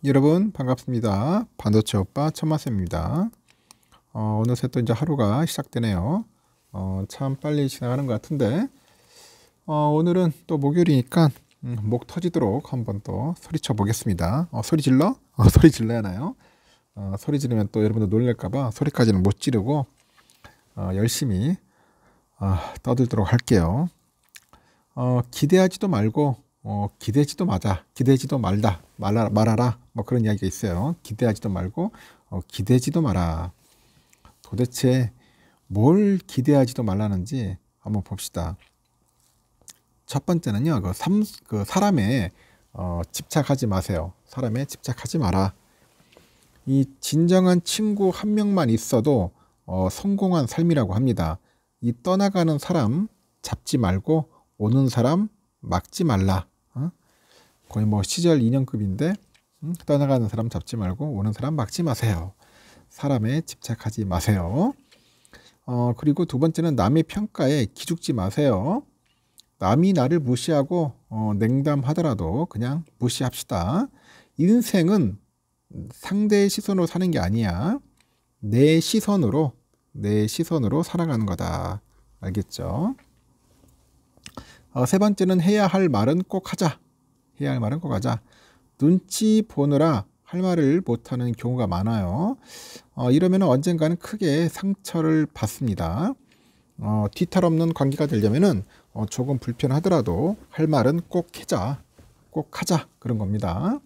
여러분 반갑습니다. 반도체 오빠 천마쌤입니다. 어느새 또 이제 하루가 시작되네요. 참 빨리 지나가는 것 같은데 오늘은 또 목요일이니까 목 터지도록 한번 또 소리쳐 보겠습니다. 소리 질러? 소리 질러야 하나요? 소리 지르면 또 여러분들 놀랄까봐 소리까지는 못 지르고 열심히 떠들도록 할게요. 기대하지도 말고 기대지도 마자, 기대지도 말아라, 뭐 그런 이야기가 있어요. 기대하지도 말고 기대지도 마라. 도대체 뭘 기대하지도 말라는지 한번 봅시다. 첫 번째는요, 사람에 집착하지 마세요. 사람에 집착하지 마라. 이 진정한 친구 한 명만 있어도 성공한 삶이라고 합니다. 이 떠나가는 사람 잡지 말고 오는 사람 막지 말라. 거의 뭐 시절 인형급인데 떠나가는 사람 잡지 말고 오는 사람 막지 마세요. 사람에 집착하지 마세요. 그리고 두 번째는 남의 평가에 기죽지 마세요. 남이 나를 무시하고 냉담하더라도 그냥 무시합시다. 인생은 상대의 시선으로 사는 게 아니야. 내 시선으로 살아가는 거다. 알겠죠? 세 번째는 해야 할 말은 꼭 하자. 해야 할 말은 꼭 하자. 눈치 보느라 할 말을 못하는 경우가 많아요. 이러면 언젠가는 크게 상처를 받습니다. 뒤탈 없는 관계가 되려면은 조금 불편하더라도 할 말은 꼭 하자. 꼭 하자. 그런 겁니다.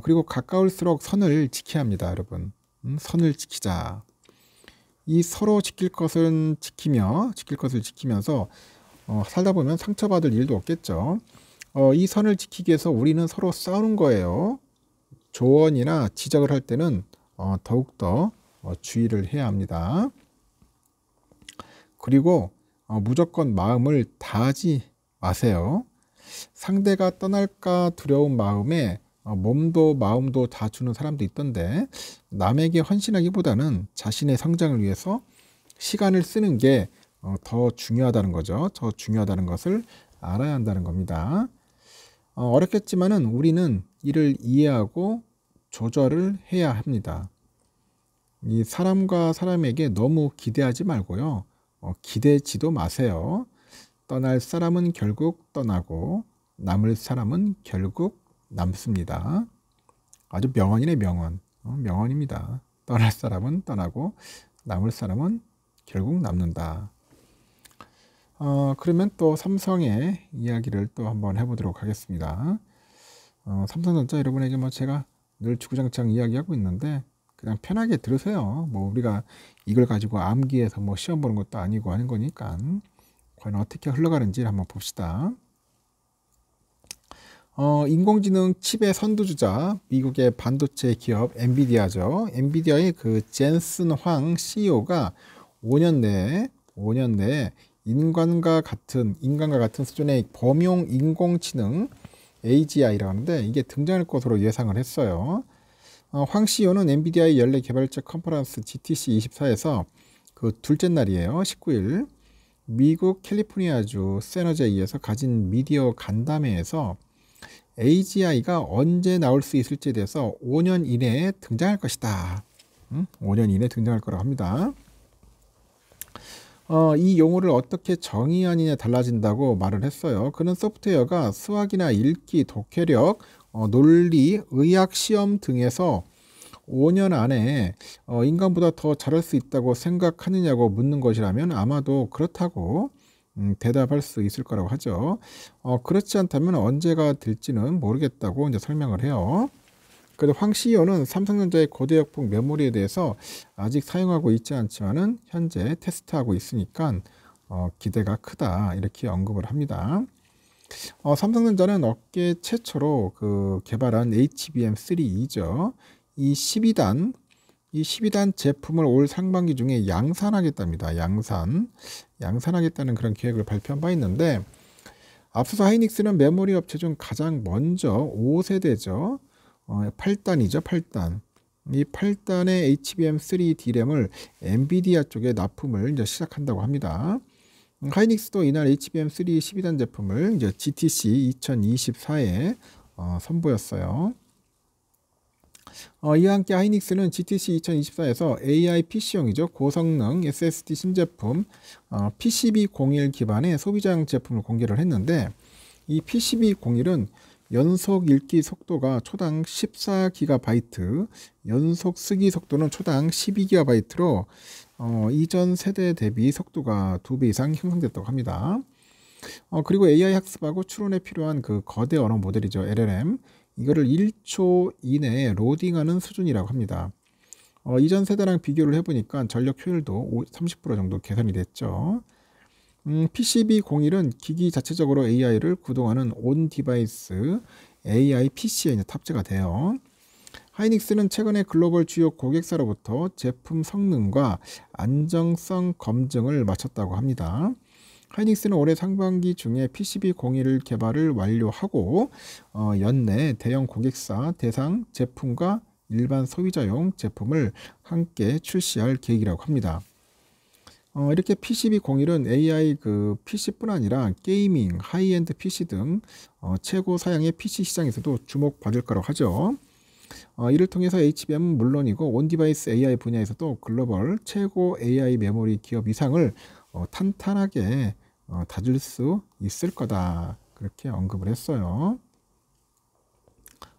그리고 가까울수록 선을 지켜야 합니다, 여러분. 선을 지키자. 이 서로 지킬 것을 지키면서 살다 보면 상처받을 일도 없겠죠. 이 선을 지키기 위해서 우리는 서로 싸우는 거예요. 조언이나 지적을 할 때는 더욱더 주의를 해야 합니다. 그리고 무조건 마음을 다하지 마세요. 상대가 떠날까 두려운 마음에 몸도 마음도 다 주는 사람도 있던데, 남에게 헌신하기보다는 자신의 성장을 위해서 시간을 쓰는 게 더 중요하다는 거죠. 더 중요하다는 것을 알아야 한다는 겁니다. 어렵겠지만은 우리는 이를 이해하고 조절을 해야 합니다. 이 사람과 사람에게 너무 기대하지 말고요. 기대지도 마세요. 떠날 사람은 결국 떠나고 남을 사람은 결국 남습니다. 아주 명언이네, 명언. 명언입니다. 떠날 사람은 떠나고 남을 사람은 결국 남는다. 그러면 또 삼성의 이야기를 또 한번 해보도록 하겠습니다. 삼성전자 여러분에게 뭐 제가 늘 주구장창 이야기하고 있는데 그냥 편하게 들으세요. 뭐 우리가 이걸 가지고 암기해서 뭐 시험 보는 것도 아니고 하는 거니까 과연 어떻게 흘러가는지 한번 봅시다. 인공지능 칩의 선두주자 미국의 반도체 기업 엔비디아죠. 엔비디아의 그 젠슨 황 CEO가 5년 내에 인간과 같은 수준의 범용 인공지능 AGI라고 하는데 이게 등장할 것으로 예상을 했어요. 황 CEO는 엔비디아의 연례 개발자 컨퍼런스 GTC 24에서 그 둘째 날이에요. 19일 미국 캘리포니아주 샌호제이에서 가진 미디어 간담회에서 AGI가 언제 나올 수 있을지에 대해서 5년 이내에 등장할 것이다. 5년 이내에 등장할 거라고 합니다. 이 용어를 어떻게 정의하느냐에 달라진다고 말을 했어요. 그는 소프트웨어가 수학이나 읽기, 독해력, 논리, 의학 시험 등에서 5년 안에 인간보다 더 잘할 수 있다고 생각하느냐고 묻는 것이라면 아마도 그렇다고 대답할 수 있을 거라고 하죠. 그렇지 않다면 언제가 될지는 모르겠다고 이제 설명을 해요. 그래도 황 CEO는 삼성전자의 고대역폭 메모리에 대해서 아직 사용하고 있지 않지만은 현재 테스트하고 있으니까 기대가 크다 이렇게 언급을 합니다. 삼성전자는 업계 최초로 그 개발한 HBM3E죠. 이 12단 제품을 올 상반기 중에 양산하겠답니다. 양산하겠다는 그런 계획을 발표한 바 있는데, 앞서서 하이닉스는 메모리 업체 중 가장 먼저 5세대죠. 8단이죠. 8단. 이 8단의 HBM3 D램을 엔비디아 쪽에 납품을 이제 시작한다고 합니다. 하이닉스도 이날 HBM3 12단 제품을 이제 GTC 2024에 선보였어요. 이와 함께 하이닉스는 GTC 2024에서 AI PC용이죠. 고성능 SSD 신제품 PCB01 기반의 소비자용 제품을 공개를 했는데, 이 PCB01은 연속 읽기 속도가 초당 14GB, 연속 쓰기 속도는 초당 12GB로 이전 세대 대비 속도가 2배 이상 형성됐다고 합니다. 그리고 AI 학습하고 추론에 필요한 그 거대 언어 모델이죠. LLM. 이거를 1초 이내에 로딩하는 수준이라고 합니다. 이전 세대랑 비교를 해보니까 전력 효율도 30% 정도 개선이 됐죠. PCB01은 기기 자체적으로 AI를 구동하는 온 디바이스 AI PC에 탑재가 돼요. 하이닉스는 최근에 글로벌 주요 고객사로부터 제품 성능과 안정성 검증을 마쳤다고 합니다. 하이닉스는 올해 상반기 중에 PCB01 개발을 완료하고 연내 대형 고객사 대상 제품과 일반 소비자용 제품을 함께 출시할 계획이라고 합니다. 이렇게 PCB01은 AI PC뿐 아니라 게이밍, 하이엔드 PC 등 최고 사양의 PC 시장에서도 주목받을 거라고 하죠. 이를 통해서 HBM은 물론이고 온디바이스 AI 분야에서도 글로벌 최고 AI 메모리 기업 이상을 탄탄하게 다질 수 있을 거다, 그렇게 언급을 했어요.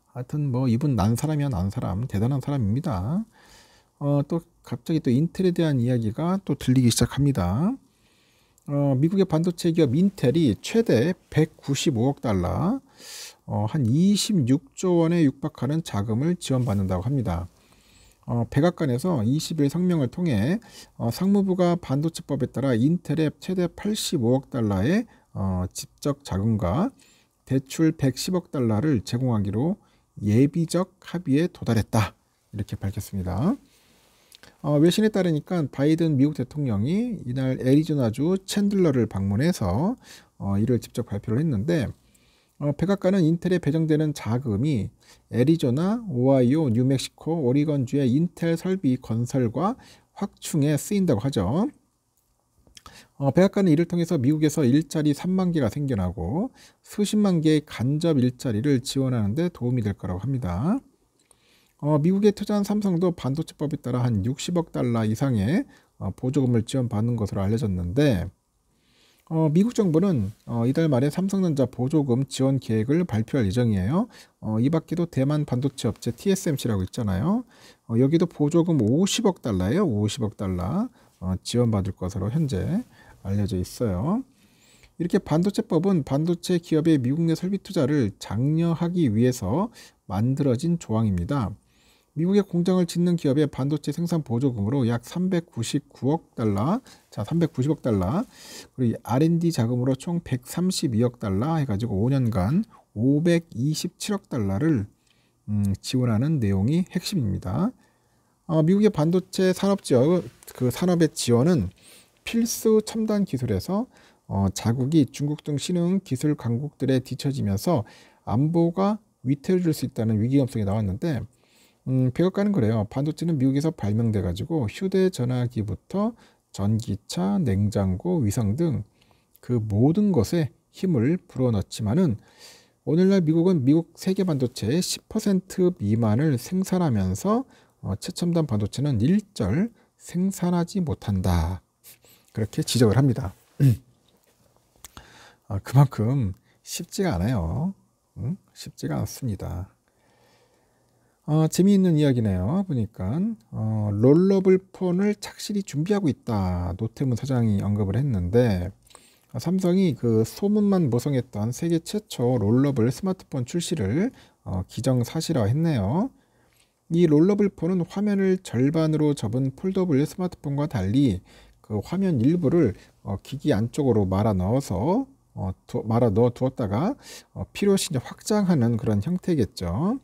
하여튼 뭐 이분 난 사람이야, 난 사람. 대단한 사람입니다. 또 갑자기 또 인텔에 대한 이야기가 또 들리기 시작합니다. 미국의 반도체 기업 인텔이 최대 195억 달러, 한 26조 원에 육박하는 자금을 지원받는다고 합니다. 백악관에서 20일 성명을 통해 상무부가 반도체법에 따라 인텔에 최대 85억 달러의 직접 자금과 대출 110억 달러를 제공하기로 예비적 합의에 도달했다, 이렇게 밝혔습니다. 외신에 따르니까 바이든 미국 대통령이 이날 애리조나주 챈들러를 방문해서 이를 직접 발표를 했는데, 백악관은 인텔에 배정되는 자금이 애리조나, 오하이오, 뉴멕시코, 오리건주의 인텔 설비 건설과 확충에 쓰인다고 하죠. 백악관은 이를 통해서 미국에서 일자리 3만 개가 생겨나고 수십만 개의 간접 일자리를 지원하는 데 도움이 될 거라고 합니다. 미국에 투자한 삼성도 반도체법에 따라 한 60억 달러 이상의 보조금을 지원받는 것으로 알려졌는데, 미국 정부는 이달 말에 삼성전자 보조금 지원 계획을 발표할 예정이에요. 이 밖에도 대만 반도체 업체 TSMC라고 있잖아요. 여기도 보조금 50억 달러예요. 50억 달러 지원받을 것으로 현재 알려져 있어요. 이렇게 반도체법은 반도체 기업의 미국 내 설비 투자를 장려하기 위해서 만들어진 조항입니다. 미국에 공장을 짓는 기업의 반도체 생산 보조금으로 약 399억 달러, 자 390억 달러, 그리고 R&D 자금으로 총 132억 달러 해가지고 5년간 527억 달러를 지원하는 내용이 핵심입니다. 미국의 반도체 산업 지역, 산업의 지원은 필수 첨단 기술에서 자국이 중국 등 신흥 기술 강국들에 뒤처지면서 안보가 위태로워질 수 있다는 위기감성이 나왔는데, 백악관은 그래요. 반도체는 미국에서 발명돼 가지고 휴대전화기부터 전기차, 냉장고, 위성 등 그 모든 것에 힘을 불어넣지만은 오늘날 미국은 미국 세계 반도체의 10% 미만을 생산하면서 최첨단 반도체는 일절 생산하지 못한다, 그렇게 지적을 합니다. 그만큼 쉽지가 않아요. 쉽지가 않습니다. 재미있는 이야기네요. 보니까 롤러블 폰을 착실히 준비하고 있다, 노태문 사장이 언급을 했는데, 삼성이 소문만 모성했던 세계 최초 롤러블 스마트폰 출시를 기정사실화했네요. 이 롤러블 폰은 화면을 절반으로 접은 폴더블 스마트폰과 달리 그 화면 일부를 기기 안쪽으로 말아 넣어 두었다가 필요시 확장하는 그런 형태겠죠.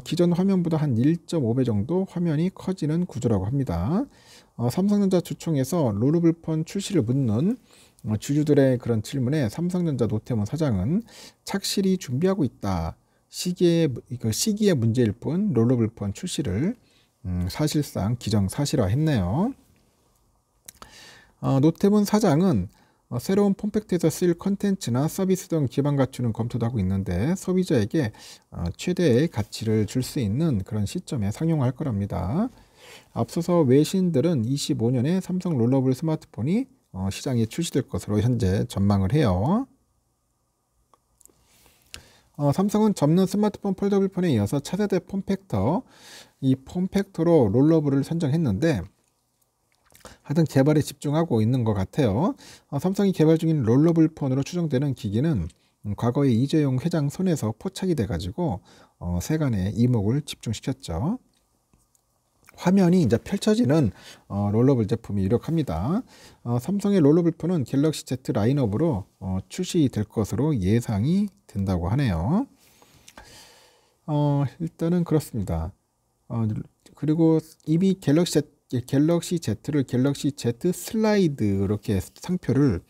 기존 화면보다 한 1.5배 정도 화면이 커지는 구조라고 합니다. 삼성전자 주총에서 롤러블 폰 출시를 묻는 주주들의 그런 질문에 삼성전자 노태문 사장은 착실히 준비하고 있다, 시기의 문제일 뿐 롤러블 폰 출시를 사실상 기정사실화했네요. 노태문 사장은 새로운 폼팩트에서 쓰일 컨텐츠나 서비스 등 기반 갖추는 검토도 하고 있는데 소비자에게 최대의 가치를 줄 수 있는 그런 시점에 상용할 거랍니다. 앞서서 외신들은 25년에 삼성 롤러블 스마트폰이 시장에 출시될 것으로 현재 전망을 해요. 삼성은 접는 스마트폰 폴더블 폰에 이어서 차세대 폼팩터, 이 폼팩터로 롤러블을 선정했는데 하여튼 개발에 집중하고 있는 것 같아요. 삼성이 개발 중인 롤러블 폰으로 추정되는 기기는 과거에 이재용 회장 손에서 포착이 돼가지고 세간의 이목을 집중시켰죠. 화면이 이제 펼쳐지는 롤러블 제품이 유력합니다. 삼성의 롤러블 폰은 갤럭시 Z 라인업으로 출시될 것으로 예상이 된다고 하네요. 일단은 그렇습니다. 그리고 이미 갤럭시 Z를 갤럭시 Z 슬라이드 이렇게 상표를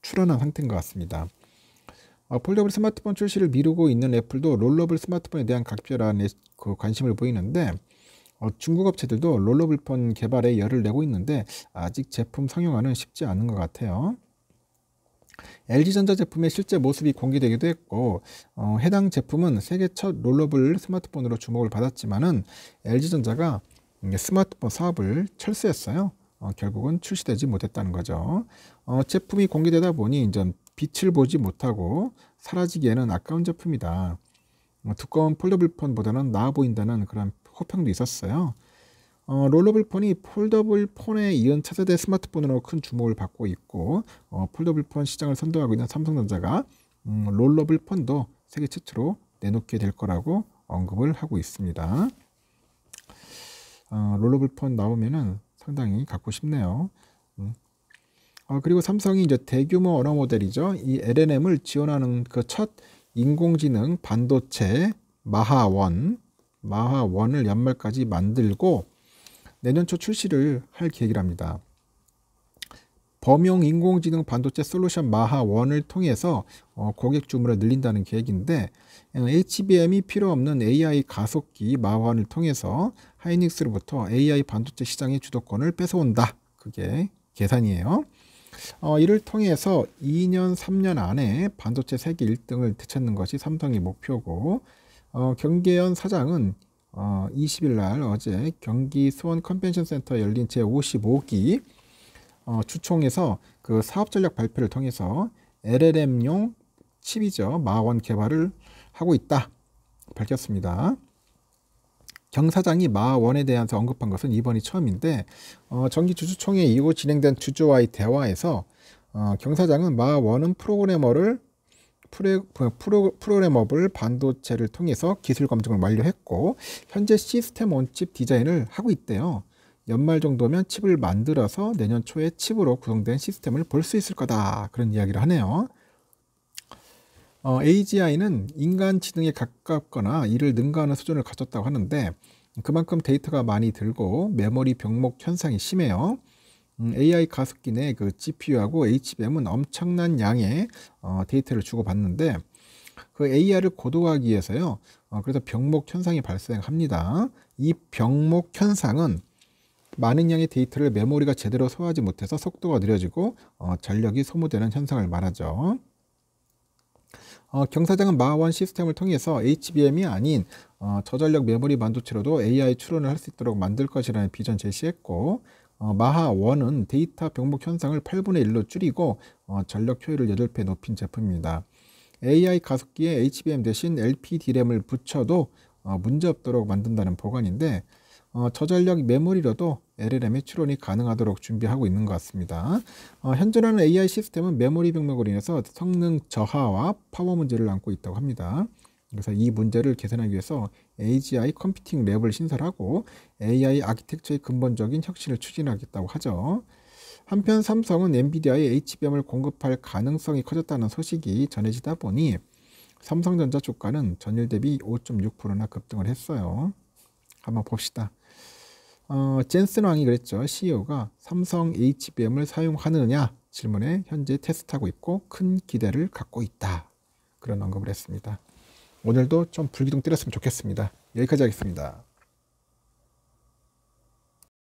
출원한 상태인 것 같습니다. 폴더블 스마트폰 출시를 미루고 있는 애플도 롤러블 스마트폰에 대한 각별한 그 관심을 보이는데 중국 업체들도 롤러블 폰 개발에 열을 내고 있는데 아직 제품 상용화는 쉽지 않은 것 같아요. LG전자 제품의 실제 모습이 공개되기도 했고 해당 제품은 세계 첫 롤러블 스마트폰으로 주목을 받았지만은 LG전자가 스마트폰 사업을 철수했어요. 결국은 출시되지 못했다는 거죠. 제품이 공개되다 보니 이제 빛을 보지 못하고 사라지기에는 아까운 제품이다. 두꺼운 폴더블 폰보다는 나아 보인다는 그런 호평도 있었어요. 롤러블 폰이 폴더블 폰에 이은 차세대 스마트폰으로 큰 주목을 받고 있고 폴더블 폰 시장을 선도하고 있는 삼성전자가 롤러블 폰도 세계 최초로 내놓게 될 거라고 언급을 하고 있습니다. 롤러블 폰 나오면은 상당히 갖고 싶네요. 그리고 삼성이 이제 대규모 언어 모델이죠. 이 LLM을 지원하는 그 첫 인공지능 반도체 마하1을 연말까지 만들고 내년 초 출시를 할 계획이랍니다. 범용 인공지능 반도체 솔루션 마하1을 통해서 고객 주문을 늘린다는 계획인데 HBM이 필요 없는 AI 가속기 마하1을 통해서 하이닉스로부터 AI 반도체 시장의 주도권을 뺏어온다. 그게 계산이에요. 이를 통해서 2년, 3년 안에 반도체 세계 1등을 되찾는 것이 삼성의 목표고 경계현 사장은 20일 날 어제 경기 수원 컨벤션 센터에 열린 제55기 주총에서 그 사업 전략 발표를 통해서 LLM용 칩이죠. 마하1 개발을 하고 있다 밝혔습니다. 경 사장이 마하1에 대해서 언급한 것은 이번이 처음인데 정기 주주총회 이후 진행된 주주와의 대화에서 경 사장은 마하1은 프로그래머블 반도체를 통해서 기술 검증을 완료했고 현재 시스템 온칩 디자인을 하고 있대요. 연말 정도면 칩을 만들어서 내년 초에 칩으로 구성된 시스템을 볼 수 있을 거다. 그런 이야기를 하네요. AGI는 인간 지능에 가깝거나 이를 능가하는 수준을 갖췄다고 하는데 그만큼 데이터가 많이 들고 메모리 병목 현상이 심해요. AI 가습기 내 그 GPU하고 HBM은 엄청난 양의 데이터를 주고받는데 그 AI를 고도화하기 위해서요. 그래서 병목 현상이 발생합니다. 이 병목 현상은 많은 양의 데이터를 메모리가 제대로 소화하지 못해서 속도가 느려지고 전력이 소모되는 현상을 말하죠. 경 사장은 마하1 시스템을 통해서 HBM이 아닌 저전력 메모리 반도체로도 AI 추론을 할 수 있도록 만들 것이라는 비전 제시했고 마하1은 데이터 병목 현상을 8분의 1로 줄이고 전력 효율을 8배 높인 제품입니다. AI 가속기에 HBM 대신 LPDRAM을 붙여도 문제없도록 만든다는 보관인데 저전력 메모리로도 LLM의 추론이 가능하도록 준비하고 있는 것 같습니다. 현존하는 AI 시스템은 메모리 병목으로 인해서 성능 저하와 파워 문제를 안고 있다고 합니다. 그래서 이 문제를 개선하기 위해서 AGI 컴퓨팅 랩을 신설하고 AI 아키텍처의 근본적인 혁신을 추진하겠다고 하죠. 한편 삼성은 엔비디아에 HBM을 공급할 가능성이 커졌다는 소식이 전해지다 보니 삼성전자 주가는 전일 대비 5.6%나 급등을 했어요. 한번 봅시다. 젠슨 왕이 그랬죠. CEO가 삼성 HBM을 사용하느냐 질문에 현재 테스트하고 있고 큰 기대를 갖고 있다. 그런 언급을 했습니다. 오늘도 좀 불기둥 때렸으면 좋겠습니다. 여기까지 하겠습니다.